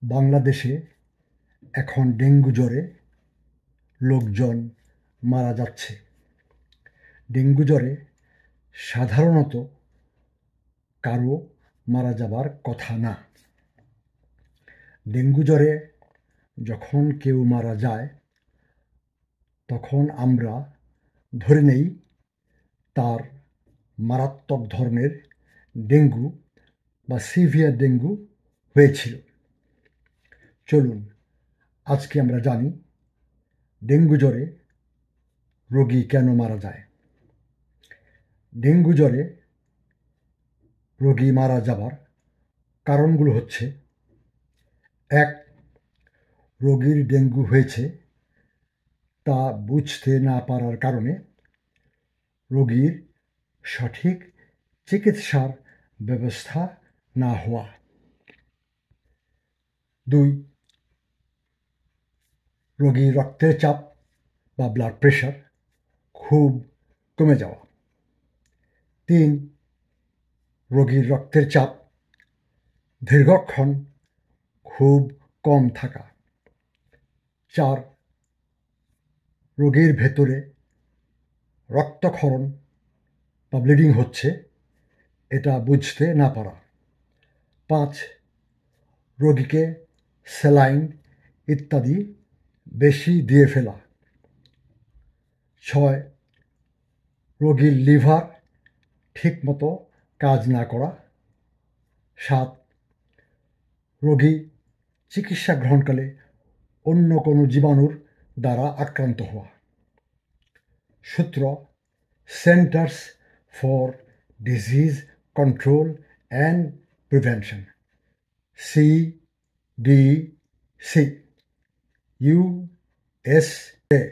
বাংলাদেশে এখন ডেঙ্গু জ্বরে লোকজন মারা যাচ্ছে। ডেঙ্গু জ্বরে সাধারণত কারো মারা যাবার কথা না। ডেঙ্গু জ্বরে যখন কেউ মারা যায় তখন আমরা ধরে নেই তার মারাত্মক ধরনের ডেঙ্গু বা সিভিয়ার ডেঙ্গু হয়েছিল। চলুন আজকে আমরা জানি ডেঙ্গু জ্বরে রোগী কেন মারা যায়। ডেঙ্গু জ্বরে রোগী মারা যাবার কারণগুলো হচ্ছে: ১. রোগীর ডেঙ্গু হয়েছে তা বুঝতে না পারার কারণে রোগীর সঠিক চিকিৎসার ব্যবস্থা না হওয়া। ২. রোগীর রক্তের চাপ বা ব্লাড প্রেশার খুব কমে যাওয়া। ৩. রোগীর রক্তের চাপ দীর্ঘক্ষণ খুব কম থাকা। ৪. রোগীর ভেতরে রক্তক্ষরণ বা ব্লিডিং হচ্ছে এটা বুঝতে না পারা। ৫. রোগীকে স্যালাইন ইত্যাদি বেশি দিয়ে ফেলা। ৬. রোগীর লিভার ঠিকমতো কাজ না করা। ৭. রোগী চিকিৎসা গ্রহণকালে অন্য কোনো জীবাণুর দ্বারা আক্রান্ত হওয়া। সূত্র: centres for disease control and prevention, CDC, USA।